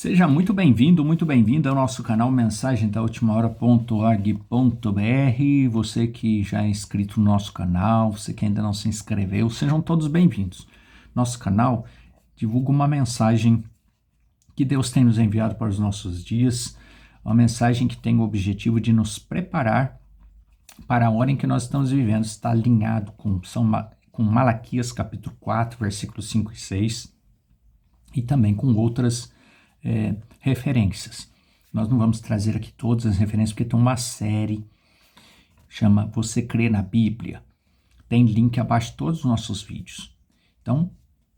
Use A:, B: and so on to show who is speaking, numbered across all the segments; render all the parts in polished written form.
A: Seja muito bem-vindo, muito bem-vinda ao nosso canal Mensagem da Última Hora.org.br. Você que já é inscrito no nosso canal, você que ainda não se inscreveu, sejam todos bem-vindos. Nosso canal divulga uma mensagem que Deus tem nos enviado para os nossos dias, uma mensagem que tem o objetivo de nos preparar para a hora em que nós estamos vivendo. Está alinhado com Malaquias capítulo 4, versículos 5 e 6, e também com outras referências. Nós não vamos trazer aqui todas as referências, porque tem uma série, chama Você Crê na Bíblia. Tem link abaixo de todos os nossos vídeos. Então,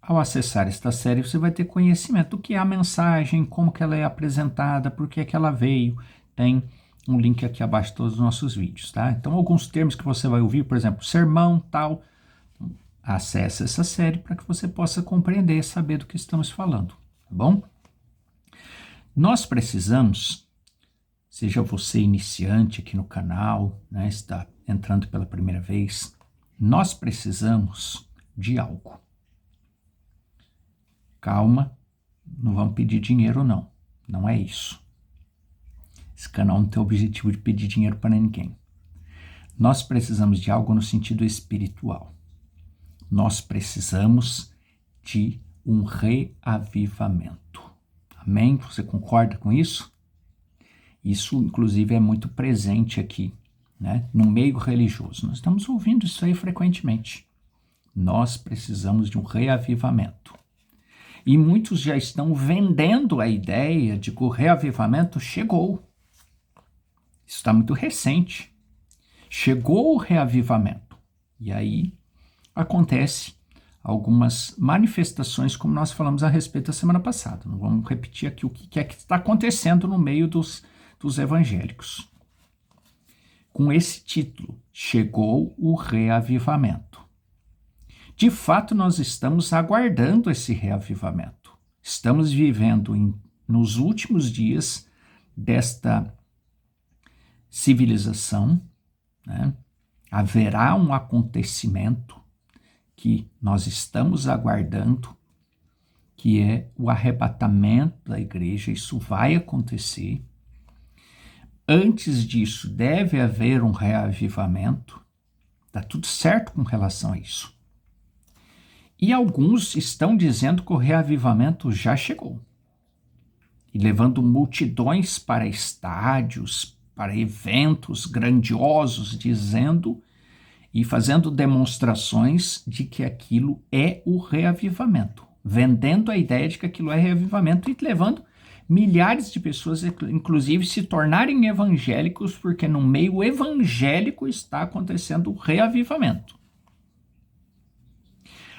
A: ao acessar esta série, você vai ter conhecimento do que é a mensagem, como que ela é apresentada, por que ela veio. Tem um link aqui abaixo de todos os nossos vídeos, tá? Então, alguns termos que você vai ouvir, por exemplo, sermão, tal, acesse essa série para que você possa compreender, saber do que estamos falando, tá bom? Nós precisamos, seja você iniciante aqui no canal, né, está entrando pela primeira vez, nós precisamos de algo. Calma, não vamos pedir dinheiro não, não é isso. Esse canal não tem o objetivo de pedir dinheiro para ninguém. Nós precisamos de algo no sentido espiritual. Nós precisamos de um reavivamento. Amém? Você concorda com isso? Isso, inclusive, é muito presente aqui, né, no meio religioso. Nós estamos ouvindo isso aí frequentemente. Nós precisamos de um reavivamento. E muitos já estão vendendo a ideia de que o reavivamento chegou. Isso está muito recente. Chegou o reavivamento. E aí acontece algumas manifestações, como nós falamos a respeito da semana passada. Não vamos repetir aqui o que é que está acontecendo no meio dos evangélicos. Com esse título, chegou o reavivamento. De fato, nós estamos aguardando esse reavivamento. Estamos vivendo nos últimos dias desta civilização, né? Haverá um acontecimento que nós estamos aguardando, que é o arrebatamento da igreja. Isso vai acontecer. Antes disso, deve haver um reavivamento. Está tudo certo com relação a isso. E alguns estão dizendo que o reavivamento já chegou. E levando multidões para estádios, para eventos grandiosos, dizendo e fazendo demonstrações de que aquilo é o reavivamento, vendendo a ideia de que aquilo é reavivamento e levando milhares de pessoas, inclusive, se tornarem evangélicos, porque no meio evangélico está acontecendo o reavivamento.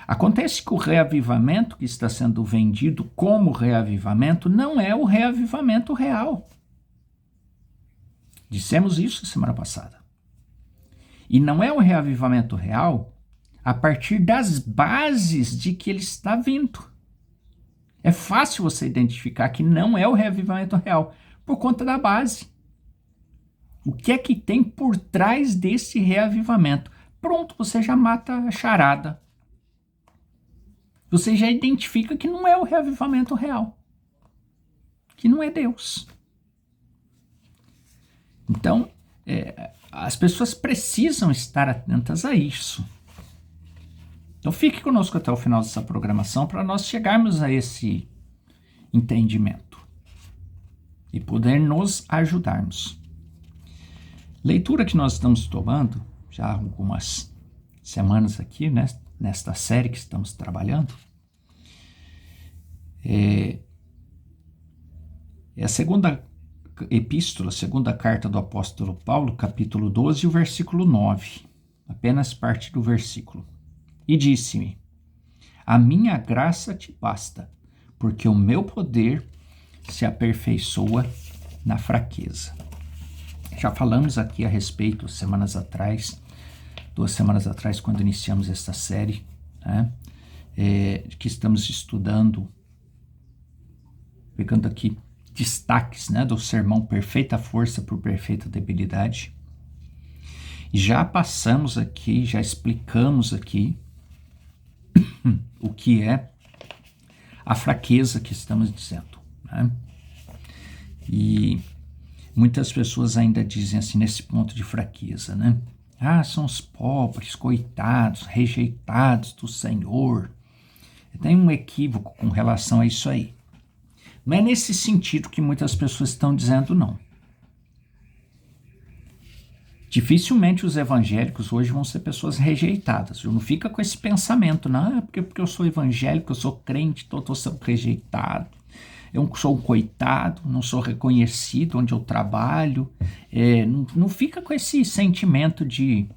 A: Acontece que o reavivamento que está sendo vendido como reavivamento não é o reavivamento real. Dissemos isso semana passada. E não é o reavivamento real a partir das bases de que ele está vindo. É fácil você identificar que não é o reavivamento real por conta da base. O que é que tem por trás desse reavivamento? Pronto, você já mata a charada. Você já identifica que não é o reavivamento real, que não é Deus. Então, as pessoas precisam estar atentas a isso. Então fique conosco até o final dessa programação para nós chegarmos a esse entendimento e poder nos ajudarmos. Leitura que nós estamos tomando já há algumas semanas aqui, né, nesta série que estamos trabalhando, é a segunda epístola, segunda carta do apóstolo Paulo, capítulo 12, o versículo 9, apenas parte do versículo. E disse-me: a minha graça te basta, porque o meu poder se aperfeiçoa na fraqueza. Já falamos aqui a respeito semanas atrás, 2 semanas atrás, quando iniciamos esta série, né, que estamos estudando, pegando aqui destaques, né, do sermão Perfeita Força por Perfeita Debilidade. Já passamos aqui, já explicamos aqui o que é a fraqueza que estamos dizendo, né? E muitas pessoas ainda dizem assim, nesse ponto de fraqueza, né? Ah, são os pobres, coitados, rejeitados do Senhor. Tem um equívoco com relação a isso aí. Não é nesse sentido que muitas pessoas estão dizendo, não. Dificilmente os evangélicos hoje vão ser pessoas rejeitadas. Não fica com esse pensamento, não, porque eu sou evangélico, eu sou crente, então eu estou sendo rejeitado. Eu sou um coitado, não sou reconhecido onde eu trabalho. Não fica com esse sentimento de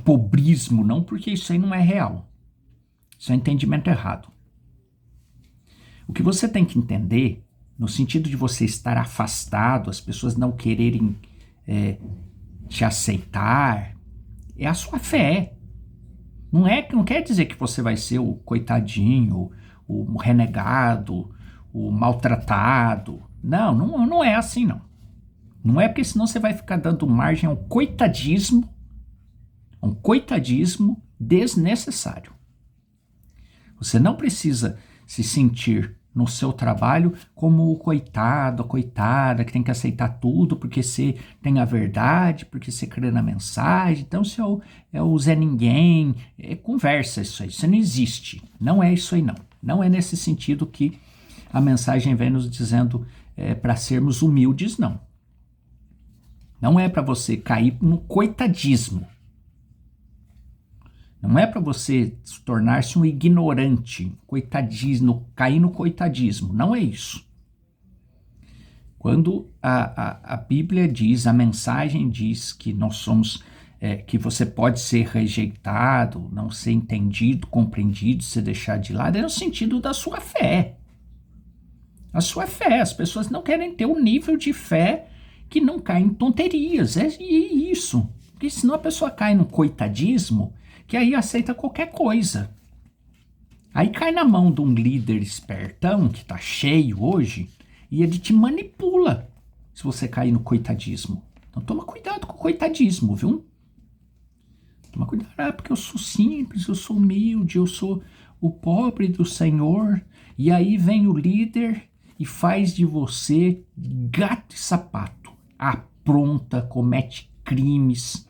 A: pobrismo, não, porque isso aí não é real. Isso é entendimento errado. O que você tem que entender, no sentido de você estar afastado, as pessoas não quererem te aceitar, é a sua fé. Não quer dizer que você vai ser o coitadinho, o renegado, o maltratado. Não é assim, não. Não é porque senão você vai ficar dando margem a um coitadismo desnecessário. Você não precisa se sentir no seu trabalho como o coitado, a coitada, que tem que aceitar tudo porque você tem a verdade, porque você crê na mensagem. Então você é o Zé Ninguém. Conversa isso aí, isso não existe. Não é isso aí, não. Não é nesse sentido que a mensagem vem nos dizendo para sermos humildes, não. Não é para você cair no coitadismo. Não é para você tornar-se um ignorante, coitadismo, cair no coitadismo. Não é isso. Quando a Bíblia diz, a mensagem diz que nós somos, que você pode ser rejeitado, não ser entendido, compreendido, ser deixado de lado, é no sentido da sua fé. A sua fé. As pessoas não querem ter um nível de fé que não cai em tonterias. É isso. Porque senão a pessoa cai no coitadismo, que aí aceita qualquer coisa. Aí cai na mão de um líder espertão, que tá cheio hoje, e ele te manipula se você cair no coitadismo. Então toma cuidado com o coitadismo, viu? Toma cuidado, porque eu sou simples, eu sou humilde, eu sou o pobre do Senhor. E aí vem o líder e faz de você gato e sapato. Apronta, comete crimes.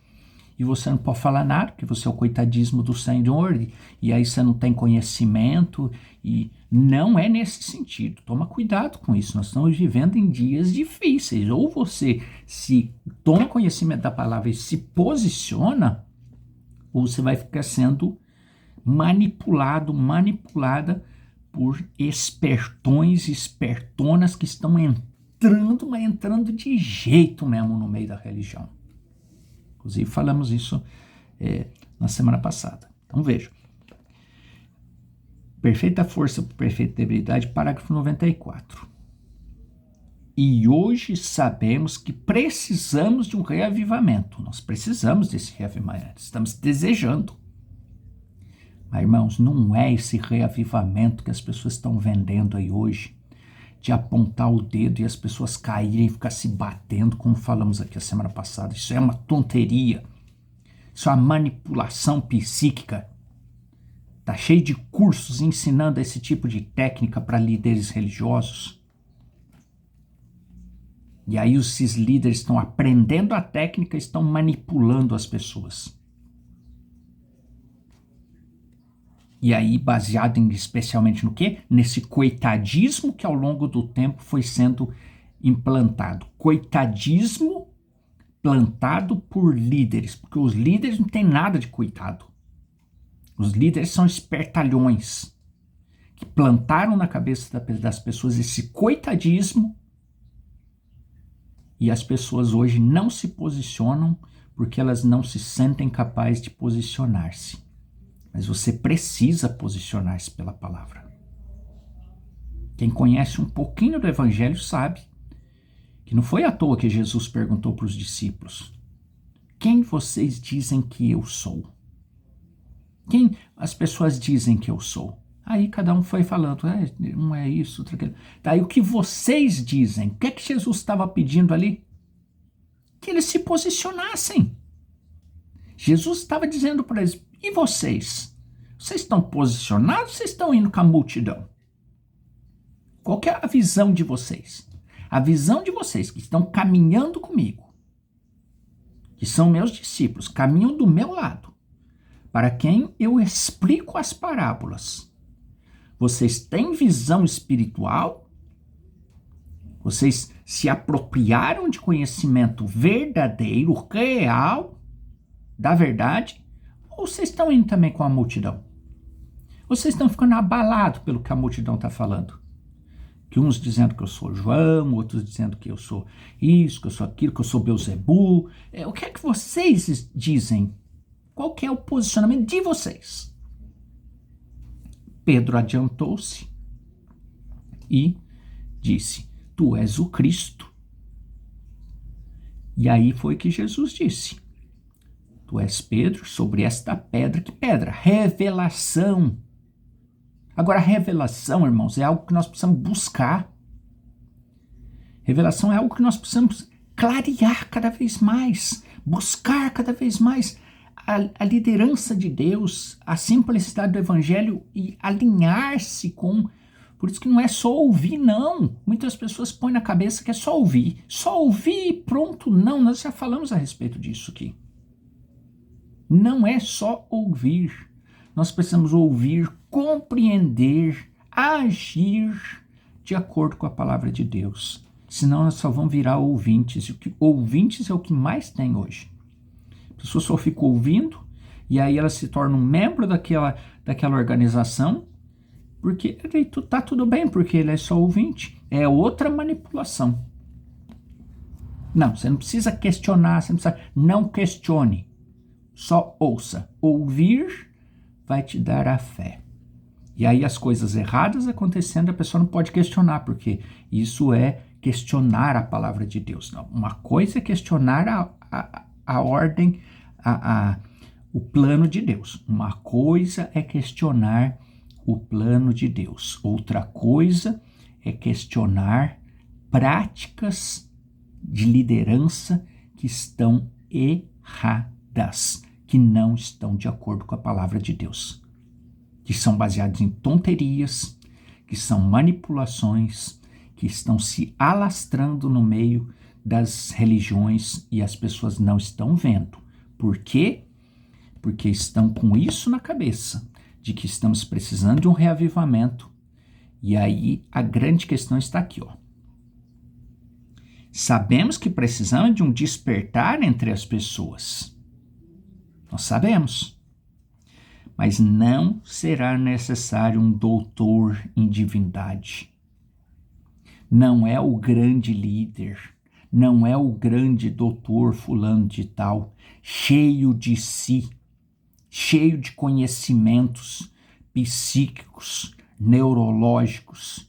A: E você não pode falar nada, porque você é o coitadismo do Senhor, e aí você não tem conhecimento, e não é nesse sentido. Toma cuidado com isso, nós estamos vivendo em dias difíceis. Ou você se toma conhecimento da palavra e se posiciona, ou você vai ficar sendo manipulada por espertões, espertonas que estão entrando de jeito mesmo no meio da religião. Inclusive falamos isso na semana passada. Então veja. Perfeita força por perfeita debilidade, parágrafo 94. E hoje sabemos que precisamos de um reavivamento. Nós precisamos desse reavivamento. Estamos desejando. Mas, irmãos, não é esse reavivamento que as pessoas estão vendendo aí hoje, de apontar o dedo e as pessoas caírem e ficar se batendo, como falamos aqui a semana passada. Isso é uma tonteria. Isso é uma manipulação psíquica. Está cheio de cursos ensinando esse tipo de técnica para líderes religiosos. E aí esses líderes estão aprendendo a técnica e estão manipulando as pessoas. E aí, baseado especialmente no quê? Nesse coitadismo que ao longo do tempo foi sendo implantado. Coitadismo plantado por líderes, porque os líderes não têm nada de coitado. Os líderes são espertalhões que plantaram na cabeça das pessoas esse coitadismo, e as pessoas hoje não se posicionam porque elas não se sentem capazes de posicionar-se. Mas você precisa posicionar-se pela palavra. Quem conhece um pouquinho do evangelho sabe que não foi à toa que Jesus perguntou para os discípulos: quem vocês dizem que eu sou? Quem as pessoas dizem que eu sou? Aí cada um foi falando, um é isso, outro aquilo. Daí o que vocês dizem? O que é que Jesus estava pedindo ali? Que eles se posicionassem. Jesus estava dizendo para eles: e vocês? Vocês estão posicionados ou vocês estão indo com a multidão? Qual que é a visão de vocês? A visão de vocês que estão caminhando comigo, que são meus discípulos, caminham do meu lado, para quem eu explico as parábolas. Vocês têm visão espiritual? Vocês se apropriaram de conhecimento verdadeiro, real, da verdade? Ou vocês estão indo também com a multidão? Vocês estão ficando abalados pelo que a multidão está falando? Que uns dizendo que eu sou João, outros dizendo que eu sou isso, que eu sou aquilo, que eu sou Belzebu. O que é que vocês dizem? Qual que é o posicionamento de vocês? Pedro adiantou-se e disse: Tu és o Cristo. E aí foi que Jesus disse: Tu és Pedro, sobre esta pedra. Que pedra? Revelação. Agora, revelação, irmãos, é algo que nós precisamos buscar. Revelação é algo que nós precisamos clarear cada vez mais, buscar cada vez mais a liderança de Deus, a simplicidade do evangelho e alinhar-se com... Por isso que não é só ouvir, não. Muitas pessoas põem na cabeça que é só ouvir e pronto. Não, nós já falamos a respeito disso aqui. Não é só ouvir. Nós precisamos ouvir, compreender, agir de acordo com a palavra de Deus. Senão nós só vamos virar ouvintes. E ouvintes é o que mais tem hoje. A pessoa só fica ouvindo e aí ela se torna um membro daquela organização, porque tá tudo bem, porque ele é só ouvinte. É outra manipulação. Não, você não precisa questionar, não questione. Só ouça. Ouvir vai te dar a fé. E aí as coisas erradas acontecendo, a pessoa não pode questionar, porque isso é questionar a palavra de Deus. Não, uma coisa é questionar a ordem, o plano de Deus. Uma coisa é questionar o plano de Deus. Outra coisa é questionar práticas de liderança que estão erradas, que não estão de acordo com a palavra de Deus, que são baseados em tonterias, que são manipulações, que estão se alastrando no meio das religiões e as pessoas não estão vendo. Por quê? Porque estão com isso na cabeça, de que estamos precisando de um reavivamento. E aí a grande questão está aqui, ó. Sabemos que precisamos de um despertar entre as pessoas. Nós sabemos. Mas não será necessário um doutor em divindade. Não é o grande líder, não é o grande doutor fulano de tal, cheio de si, cheio de conhecimentos psíquicos, neurológicos,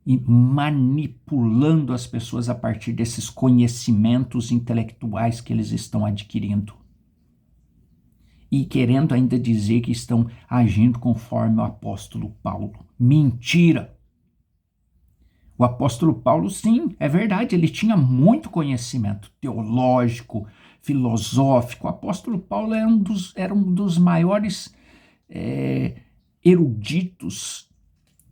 A: e manipulando as pessoas a partir desses conhecimentos intelectuais que eles estão adquirindo. E querendo ainda dizer que estão agindo conforme o apóstolo Paulo. Mentira! O apóstolo Paulo, sim, é verdade, ele tinha muito conhecimento teológico, filosófico. O apóstolo Paulo era um dos maiores eruditos,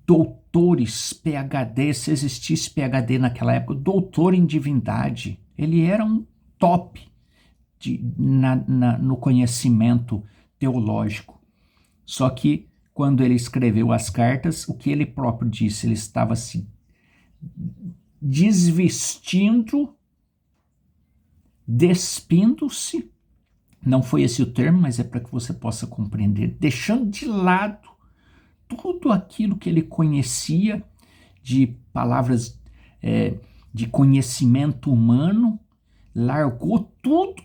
A: doutores, PhD, se existisse PhD naquela época, doutor em divindade. Ele era um top no conhecimento teológico. Só que quando ele escreveu as cartas, o que ele próprio disse, ele estava se desvestindo, despindo-se, não foi esse o termo, mas é para que você possa compreender, deixando de lado tudo aquilo que ele conhecia de palavras de conhecimento humano, largou tudo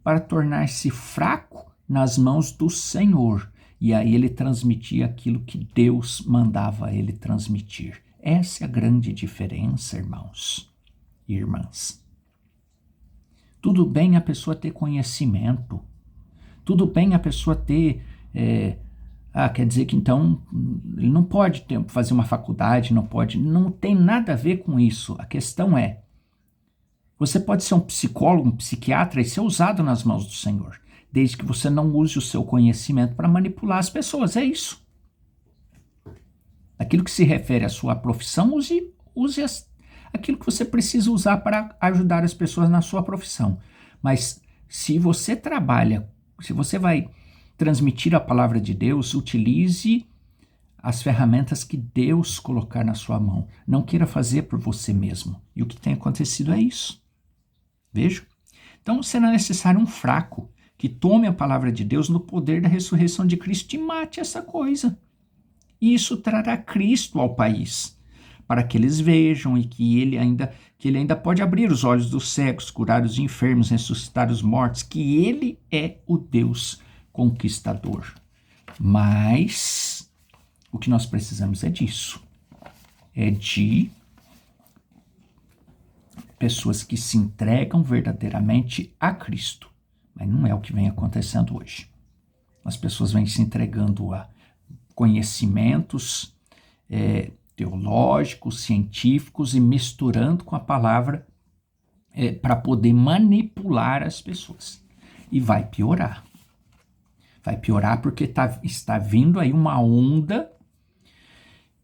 A: para tornar-se fraco nas mãos do Senhor. E aí ele transmitia aquilo que Deus mandava ele transmitir. Essa é a grande diferença, irmãos e irmãs. Tudo bem a pessoa ter conhecimento. Tudo bem a pessoa ter... quer dizer que então ele não pode fazer uma faculdade, não pode... Não tem nada a ver com isso. A questão é, você pode ser um psicólogo, um psiquiatra e ser usado nas mãos do Senhor, desde que você não use o seu conhecimento para manipular as pessoas. É isso. Aquilo que se refere à sua profissão, use aquilo que você precisa usar para ajudar as pessoas na sua profissão. Mas se você trabalha, se você vai transmitir a palavra de Deus, utilize as ferramentas que Deus colocar na sua mão. Não queira fazer por você mesmo. E o que tem acontecido é isso. Veja? Então será necessário um fraco que tome a palavra de Deus no poder da ressurreição de Cristo e mate essa coisa. E isso trará Cristo ao país, para que eles vejam e que ele ainda pode abrir os olhos dos cegos, curar os enfermos, ressuscitar os mortos, que ele é o Deus conquistador. Mas o que nós precisamos é disso. É de pessoas que se entregam verdadeiramente a Cristo. Mas não é o que vem acontecendo hoje. As pessoas vêm se entregando a conhecimentos teológicos, científicos e misturando com a palavra para poder manipular as pessoas. E vai piorar. Vai piorar porque está vindo aí uma onda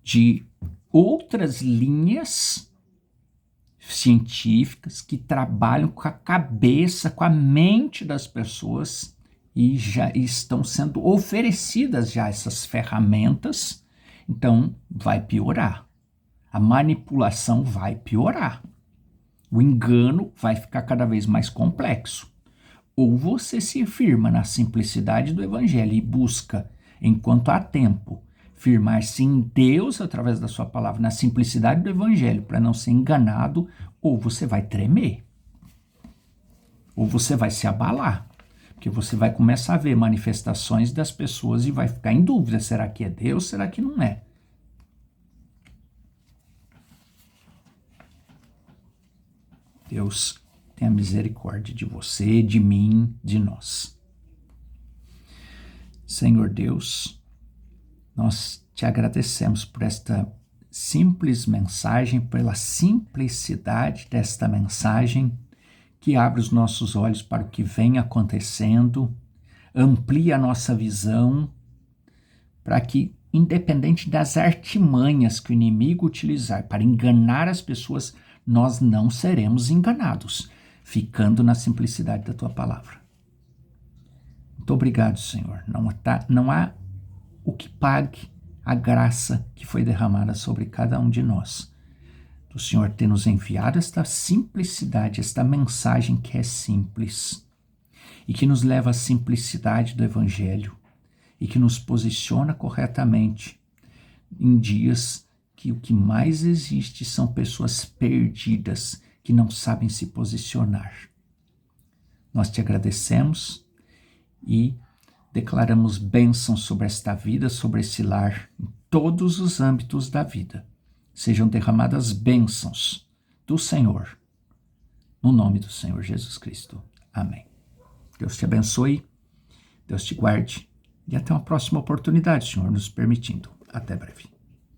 A: de outras linhas científicas que trabalham com a cabeça, com a mente das pessoas e já estão sendo oferecidas já essas ferramentas. Então vai piorar. A manipulação vai piorar. O engano vai ficar cada vez mais complexo. Ou você se firma na simplicidade do evangelho e busca, enquanto há tempo, firmar-se em Deus através da sua palavra, na simplicidade do evangelho, para não ser enganado, ou você vai tremer. Ou você vai se abalar. Porque você vai começar a ver manifestações das pessoas e vai ficar em dúvida, será que é Deus, será que não é? Deus tenha misericórdia de você, de mim, de nós. Senhor Deus, nós te agradecemos por esta simples mensagem, pela simplicidade desta mensagem, que abre os nossos olhos para o que vem acontecendo, amplia a nossa visão, para que, independente das artimanhas que o inimigo utilizar para enganar as pessoas, nós não seremos enganados, ficando na simplicidade da tua palavra. Muito obrigado, Senhor. Não há o que pague a graça que foi derramada sobre cada um de nós. Do Senhor ter nos enviado esta simplicidade, esta mensagem que é simples e que nos leva à simplicidade do Evangelho e que nos posiciona corretamente em dias que o que mais existe são pessoas perdidas que não sabem se posicionar. Nós te agradecemos e declaramos bênção sobre esta vida, sobre esse lar, em todos os âmbitos da vida. Sejam derramadas bênçãos do Senhor, no nome do Senhor Jesus Cristo. Amém. Deus te abençoe, Deus te guarde e até uma próxima oportunidade, Senhor, nos permitindo. Até breve.